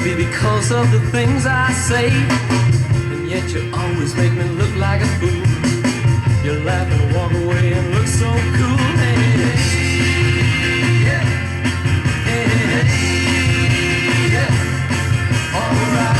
Maybe because of the things I say, and yet you always make me look like a fool. You laugh and walk away and look so cool. Hey, hey, yeah. Hey, hey, yeah. Alright.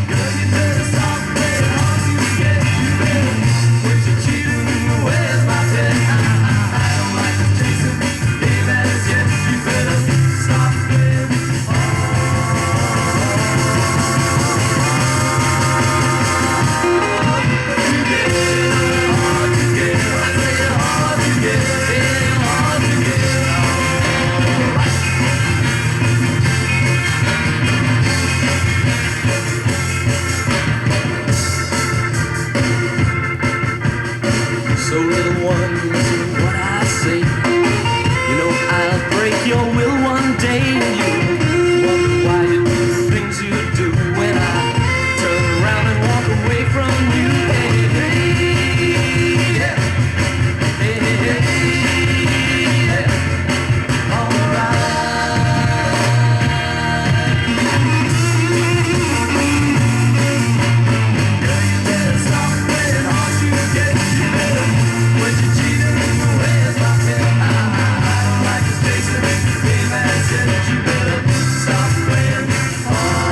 Girl, you better stop playing hard to get. You better quit your cheating. Where's my pet? I don't like to chase him. Baby, as yet, you better stop playing hard. So little one, listen to what I say. You know I'll break your will one day. You wonder why you do the things you do when I turn around and walk away from you. Hey, hey, yeah. Hey, hey, yeah. Alright. Girl, you better stop playing hard to get. You better quit your cheating. Where's my pet? I don't like this chasing. Baby, I said you better stop playing hard.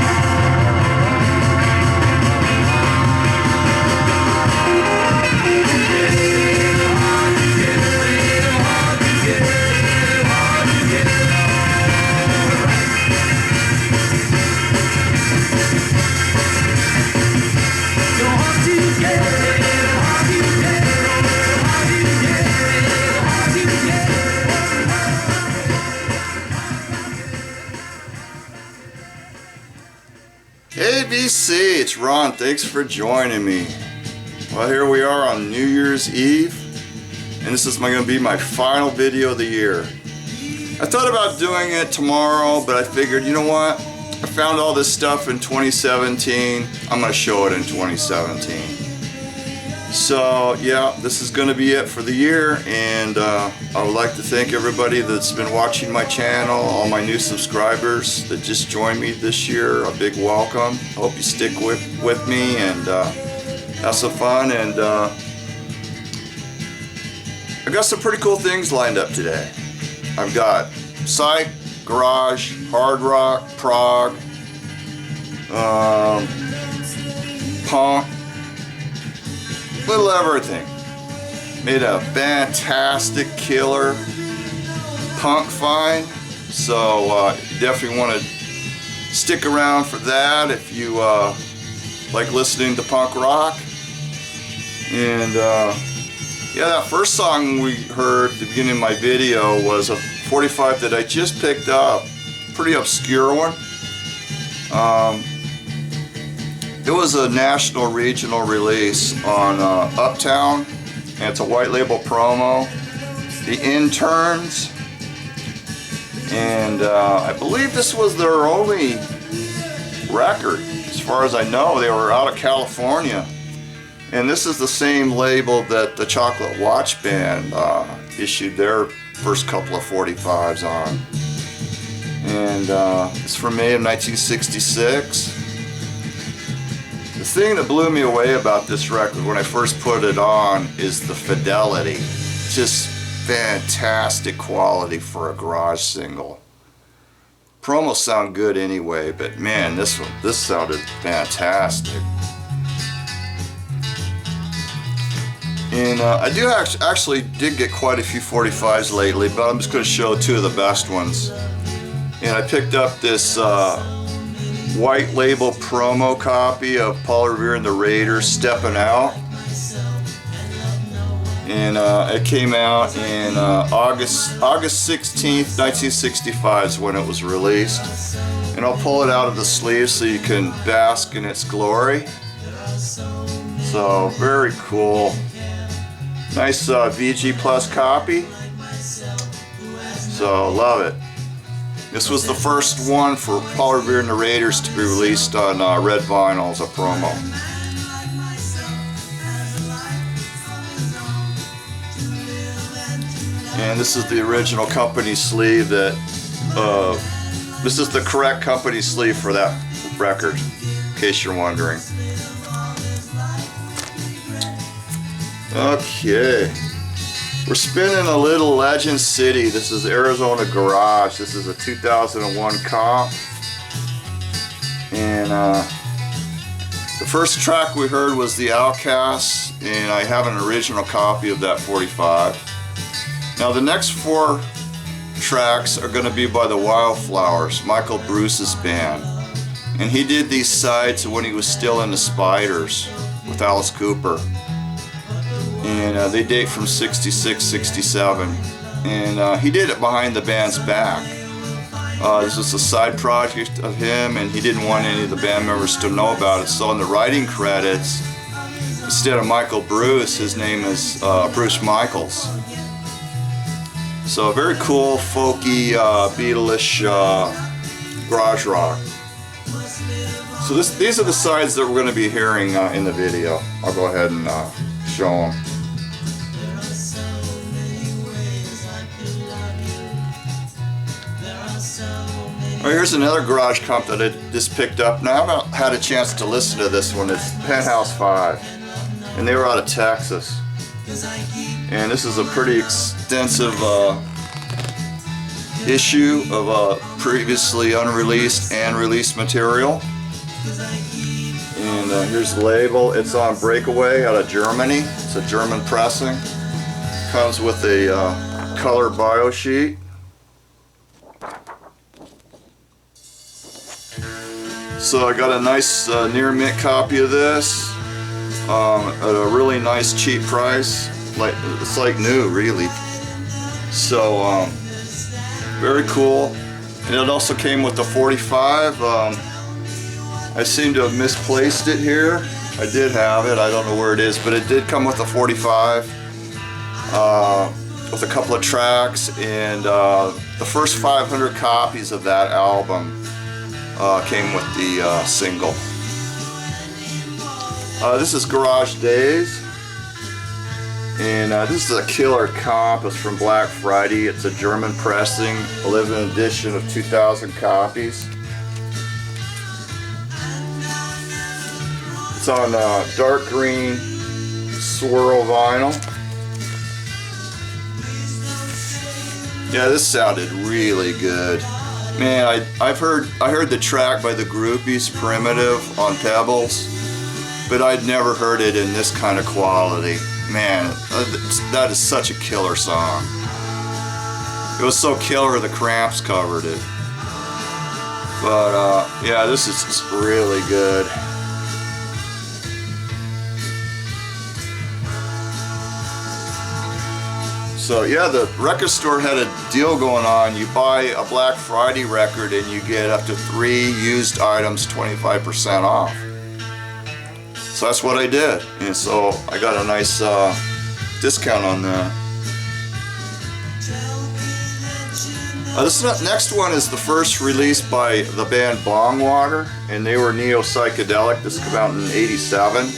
Hey VC, it's Ron. Thanks for joining me. Well, here we are on New Year's Eve, and this is going to be my final video of the year. I thought about doing it tomorrow, but I figured, you know what? I found all this stuff in 2017. I'm going to show it in 2017. So yeah, this is going to be it for the year, and I would like to thank everybody that's been watching my channel, all my new subscribers that just joined me this year. A big welcome. I hope you stick with me and have some fun. And I got some pretty cool things lined up today. I've got Psych, garage, hard rock, prog, punk, little everything. Made a fantastic killer punk find, so definitely want to stick around for that if you like listening to punk rock. And yeah, that first song we heard at the beginning of my video was a 45 that I just picked up, pretty obscure one. It was a national regional release on Uptown, and it's a white label promo. The Interns, and I believe this was their only record, as far as I know. They were out of California, and this is the same label that the Chocolate Watch Band issued their first couple of 45s on. And it's from May of 1966. The thing that blew me away about this record when I first put it on is the fidelity. Just fantastic quality for a garage single. Promos sound good anyway, but man, this sounded fantastic. And I do actually did get quite a few 45s lately, but I'm just going to show two of the best ones. And I picked up this white label promo copy of Paul Revere and the Raiders, Steppin' Out. And it came out in August 16th, 1965 is when it was released. And I'll pull it out of the sleeve so you can bask in its glory. So, very cool. Nice VG Plus copy. So, love it. This was the first one for Paul Revere and the Raiders to be released on red vinyl as a promo. And this is the original company sleeve that, this is the correct company sleeve for that record, in case you're wondering. Okay, we're spinning a little Legend City. This is Arizona Garage. This is a 2001 comp. And the first track we heard was The Outcasts, and I have an original copy of that 45. Now the next 4 tracks are going to be by the Wildflowers, Michael Bruce's band. And he did these sides when he was still in the Spiders with Alice Cooper. And they date from 66, 67. And he did it behind the band's back. This was a side project of him, and he didn't want any of the band members to know about it. So in the writing credits, instead of Michael Bruce, his name is Bruce Michaels. So very cool, folky, Beatles-ish garage rock. So these are the sides that we're going to be hearing in the video. I'll go ahead and show them. Oh, here's another garage comp that I just picked up. Now I haven't had a chance to listen to this one. It's Penthouse 5, and they were out of Texas. And this is a pretty extensive issue of previously unreleased and released material. And here's the label. It's on Breakaway out of Germany. It's a German pressing. Comes with a color bio sheet. So I got a nice near mint copy of this at a really nice cheap price. It's like new, really. So very cool. And it also came with the 45. I seem to have misplaced it here. I did have it. I don't know where it is, but it did come with a 45 with a couple of tracks, and the first 500 copies of that album came with the single. This is Garage Days, and this is a killer comp. It's from Black Friday. It's a German pressing, a limited edition of 2,000 copies. It's on dark green swirl vinyl. Yeah, this sounded really good. Man, I heard the track by the Groupies, Primitive, on Pebbles, but I'd never heard it in this kind of quality. Man, that is such a killer song. It was so killer the Cramps covered it. But yeah, this is just really good. So yeah, the record store had a deal going on. You buy a Black Friday record and you get up to 3 used items 25% off. So that's what I did, and so I got a nice discount on that. This next one is the first release by the band Bongwater, and they were neo-psychedelic. This came out in '87,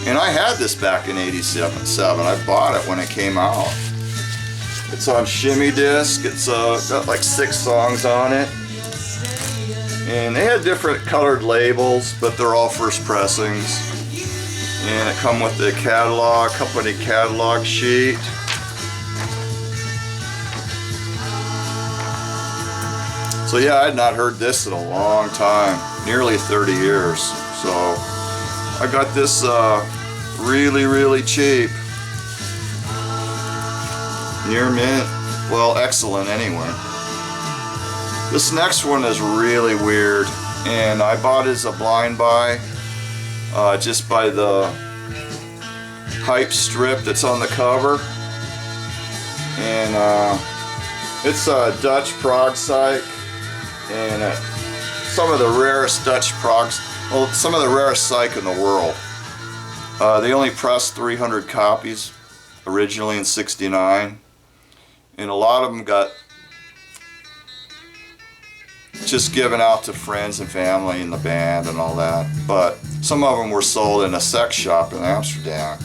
and I had this back in '87. I bought it when it came out. It's on shimmy disc. It's got like 6 songs on it, and they had different colored labels, but they're all first pressings. And it come with the catalog, company catalog sheet. So yeah, I had not heard this in a long time, nearly 30 years. So I got this really, really cheap. Near mint, well, excellent anyway. This next one is really weird, and I bought it as a blind buy, just by the hype strip that's on the cover. And it's a Dutch Prog Psych, and some of the rarest Dutch Progs, well, some of the rarest Psych in the world. They only pressed 300 copies originally in '69, and a lot of them got just given out to friends and family in the band and all that. But some of them were sold in a sex shop in Amsterdam,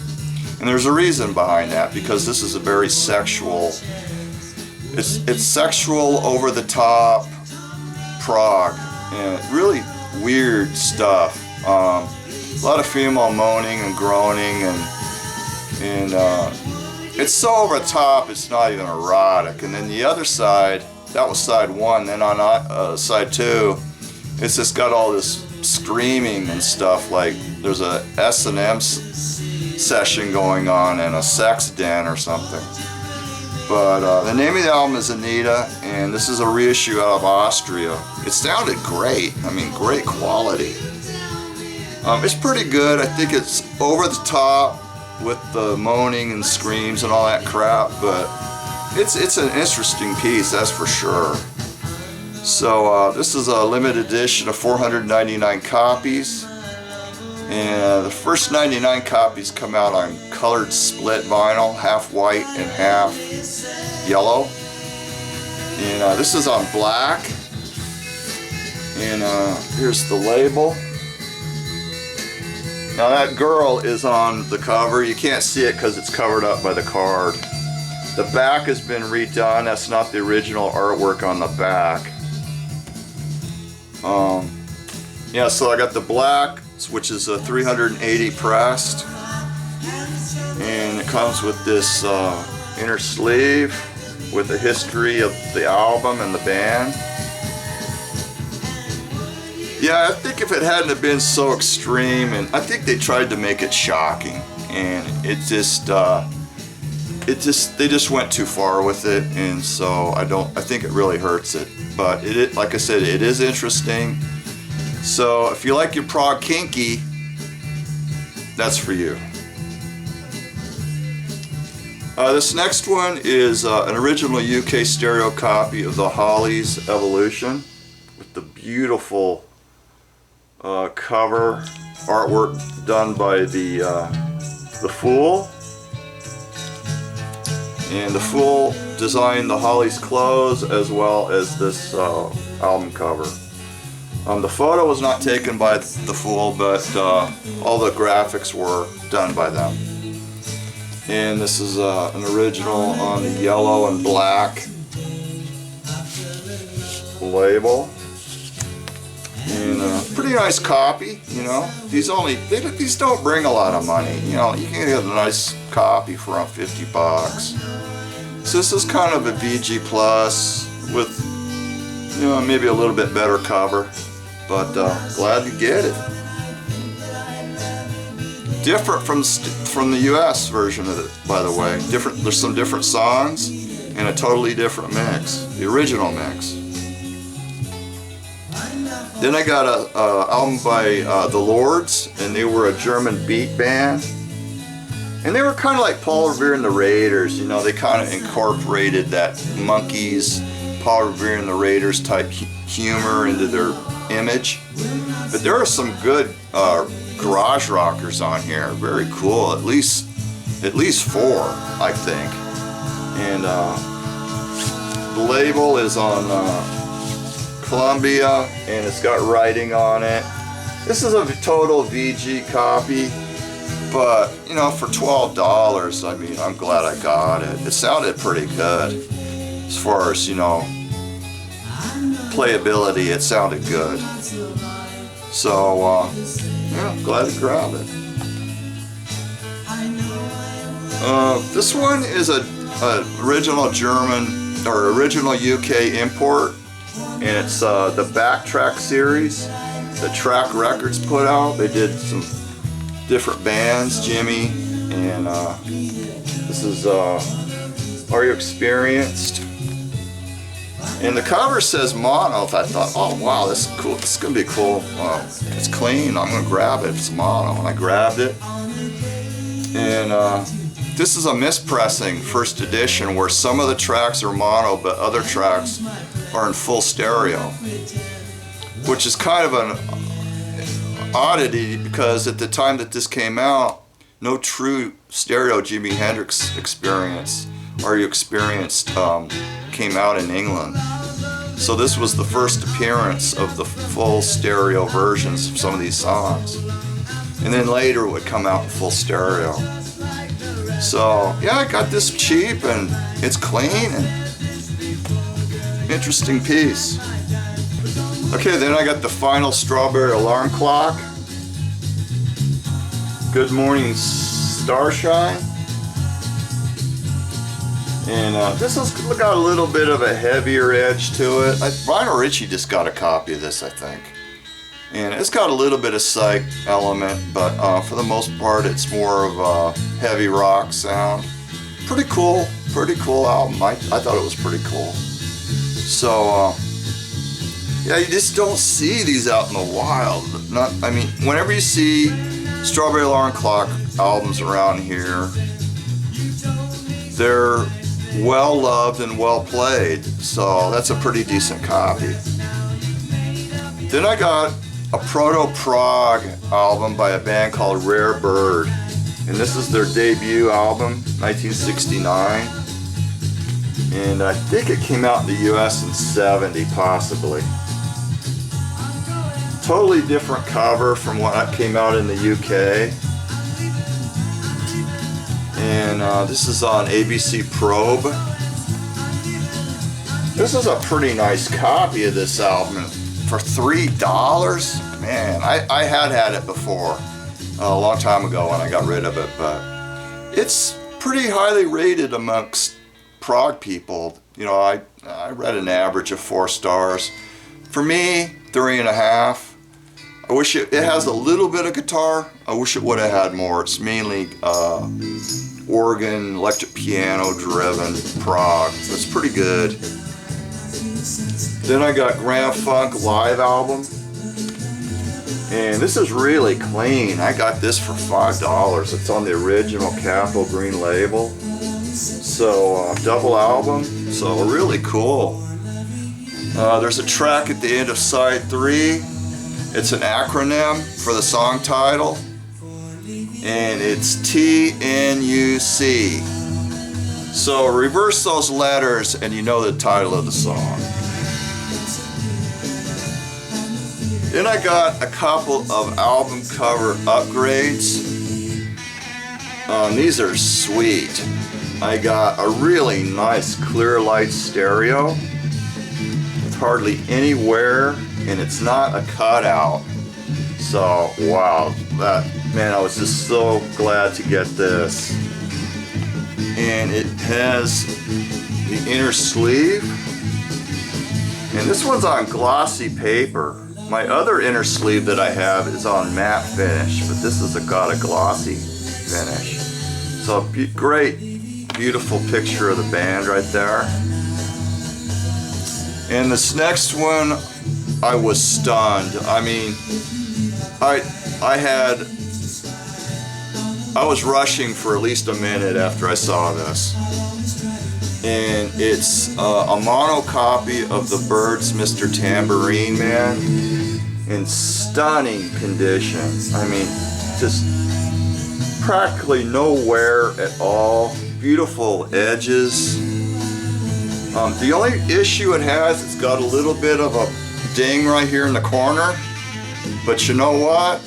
and there's a reason behind that, because this is a very sexual It's sexual, over the top prog, and really weird stuff. A lot of female moaning and groaning, and it's so over the top it's not even erotic. And then the other side, that was side one. Then on side two, it's just got all this screaming and stuff, like there's a S&M session going on and a sex den or something. But the name of the album is Anita, and this is a reissue out of Austria. It sounded great. I mean, great quality. It's pretty good. I think it's over the top with the moaning and screams and all that crap, but it's an interesting piece, that's for sure. So this is a limited edition of 499 copies, and the first 99 copies come out on colored split vinyl, half white and half yellow. And this is on black, and here's the label. Now that girl is on the cover. You can't see it because it's covered up by the card. The back has been redone. That's not the original artwork on the back. Yeah, so I got the black, which is a 380 pressed, and it comes with this inner sleeve with the history of the album and the band. Yeah, I think if it hadn't have been so extreme, and I think they tried to make it shocking, and they just went too far with it, and so I think it really hurts it. But like I said, it is interesting. So if you like your prog kinky, that's for you. This next one is an original UK stereo copy of the Hollies Evolution with the beautiful cover artwork done by the Fool. And the Fool designed the Hollies clothes as well as this album cover. The photo was not taken by the Fool, but all the graphics were done by them. And this is an original on the yellow and black label. And pretty nice copy, you know. These don't bring a lot of money, you know. You can get a nice copy for around $50. So this is kind of a VG Plus with, you know, maybe a little bit better cover, but glad to get it. Different from the US version of it, by the way. There's some different songs and a totally different mix, the original mix. Then I got an album by The Lords, and they were a German beat band. And they were kind of like Paul Revere and the Raiders, you know, they kind of incorporated that Monkees, Paul Revere and the Raiders type humor into their image. But there are some good garage rockers on here, very cool, at least 4, I think. And the label is on Columbia, and it's got writing on it. This is a total VG copy, but you know, for $12, I mean, I'm glad I got it. It sounded pretty good as far as, you know, playability. It sounded good. So yeah, glad to grab it. This one is a original German or original UK import, and it's the Backtrack series that Track Records put out. They did some different bands, Jimmy, and this is Are You Experienced? And the cover says mono. I thought, oh wow, this is cool. This is gonna be cool. It's clean. I'm gonna grab it. It's mono, and I grabbed it. And this is a mispressing first edition where some of the tracks are mono, but other tracks are in full stereo, which is kind of an oddity because at the time that this came out, no true stereo Jimi Hendrix Experience, Are You Experienced, came out in England. So this was the first appearance of the full stereo versions of some of these songs. And then later it would come out in full stereo. So yeah, I got this cheap and it's clean and interesting piece. Okay, then I got the final Strawberry Alarm Clock. Good Morning Starshine. And this has got a little bit of a heavier edge to it. Lionel Richie just got a copy of this, I think. And it's got a little bit of Psych element, but for the most part it's more of a heavy rock sound. Pretty cool album. I thought it was pretty cool. So yeah, you just don't see these out in the wild. I mean, whenever you see Strawberry Alarm Clock albums around here, they're well loved and well played, so that's a pretty decent copy. Then I got a Prog album by a band called Rare Bird, and this is their debut album, 1969, and I think it came out in the US in 70 possibly. Totally different cover from what came out in the UK. And this is on ABC Probe. This is a pretty nice copy of this album for $3. Man, I had it before a long time ago when I got rid of it, but it's pretty highly rated amongst prog people. You know, I read an average of 4 stars. For me, 3.5. I wish it has a little bit of guitar. I wish it would have had more. It's mainly organ, electric piano driven prog. So it's pretty good. Then I got Grand Funk live album. And this is really clean. I got this for $5. It's on the original Capitol Green label. So double album. So really cool. There's a track at the end of side 3. It's an acronym for the song title, and it's TNUC. So reverse those letters and you know the title of the song. Then I got a couple of album cover upgrades. These are sweet. I got a really nice clear light stereo with hardly any wear, and it's not a cutout. So wow, man, I was just so glad to get this. And it has the inner sleeve, and this one's on glossy paper. My other inner sleeve that I have is on matte finish, but this has got a glossy finish. So great, beautiful picture of the band right there. And this next one, I was stunned. I mean, I was rushing for at least a minute after I saw this. And it's a mono copy of the Byrds' Mr. Tambourine Man in stunning condition. I mean, just practically no wear at all. Beautiful edges. The only issue it has, it's got a little bit of a ding right here in the corner, but you know what?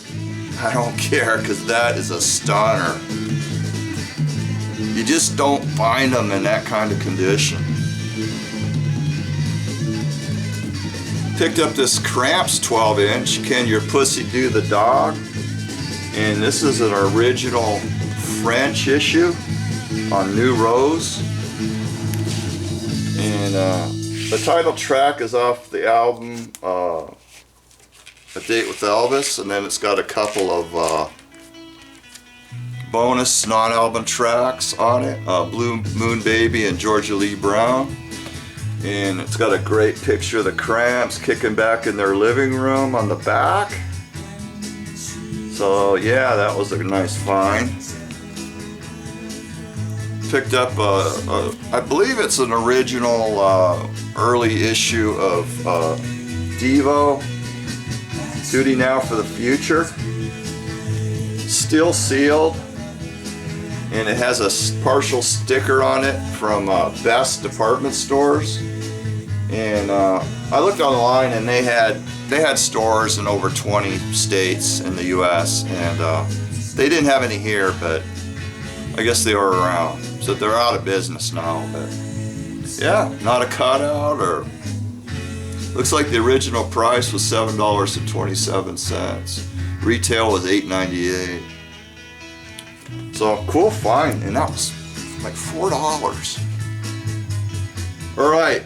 I don't care, because that is a stunner. You just don't find them in that kind of condition. Picked up this Cramps 12-inch, Can Your Pussy Do the Dog? And this is an original French issue on New Rose. And the title track is off the album A Date with Elvis, and then it's got a couple of bonus non-album tracks on it, Blue Moon Baby and Georgia Lee Brown. And it's got a great picture of the Cramps kicking back in their living room on the back. So yeah, that was a nice find. Picked up I believe it's an original early issue of Devo, Duty Now for the Future. Still sealed, and it has a partial sticker on it from Best Department Stores. And I looked online, and they had stores in over 20 states in the US, and they didn't have any here, but I guess they were around. So they're out of business now, but Yeah, not a cutout, or looks like the original price was $7.27. Retail was $8.98. So cool find, and that was like $4. All right,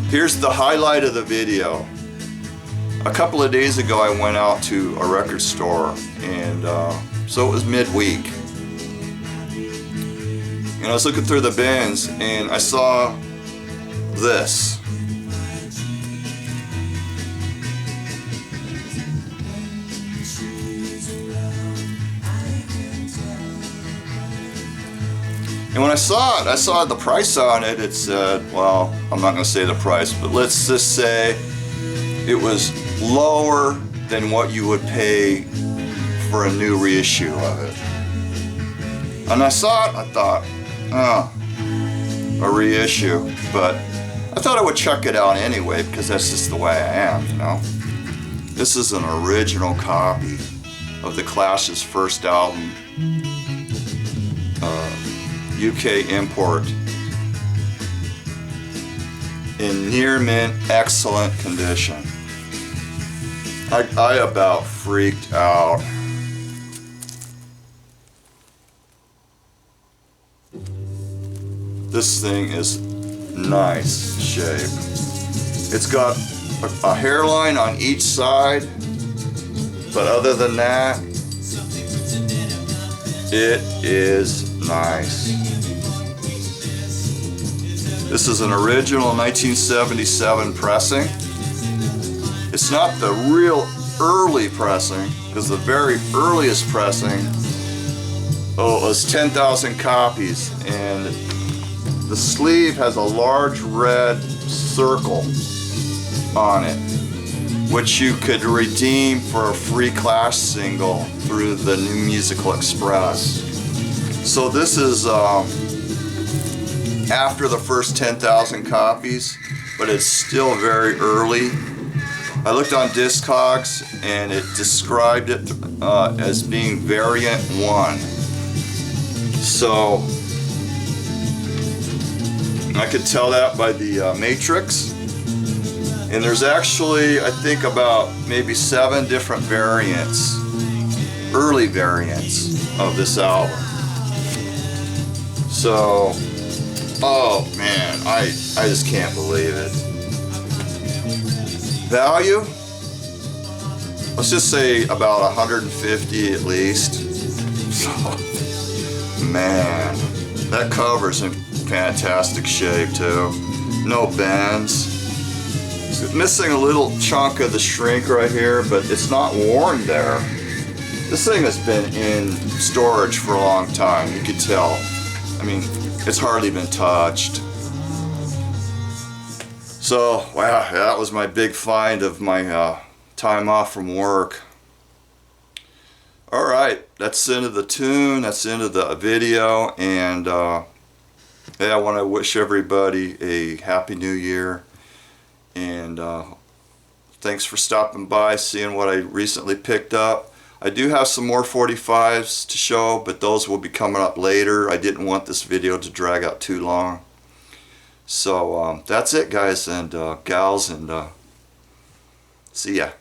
here's the highlight of the video. A couple of days ago I went out to a record store, and so it was midweek, and I was looking through the bins and I saw this. And when I saw the price on it, it said, well, I'm not going to say the price, but let's just say it was lower than what you would pay for a new reissue of it. And I saw it, I thought, oh, a reissue. But I thought I would check it out anyway, because that's just the way I am, you know. This is an original copy of the Clash's first album, UK import, in near mint, excellent condition. I about freaked out. This thing is nice shape. It's got a hairline on each side, but other than that, it is nice. This is an original 1977 pressing. It's not the real early pressing, because the very earliest pressing, was 10,000 copies, and the sleeve has a large red circle on it, which you could redeem for a free Clash single through the New Musical Express. So this is after the first 10,000 copies, but it's still very early. I looked on Discogs and it described it as being variant 1. So I could tell that by the matrix. And there's actually, I think, about maybe 7 different variants, early variants of this album. So, oh man, I just can't believe it. Value? Let's just say about 150 at least. Man, that cover's in fantastic shape too. No bends. It's missing a little chunk of the shrink right here, but it's not worn there. This thing has been in storage for a long time, you could tell. I mean, it's hardly been touched. So, wow, that was my big find of my time off from work. Alright, that's the end of the tune, that's the end of the video, and hey, I want to wish everybody a Happy New Year, and thanks for stopping by, seeing what I recently picked up. I do have some more 45s to show, but those will be coming up later. I didn't want this video to drag out too long. So that's it, guys and gals, and see ya.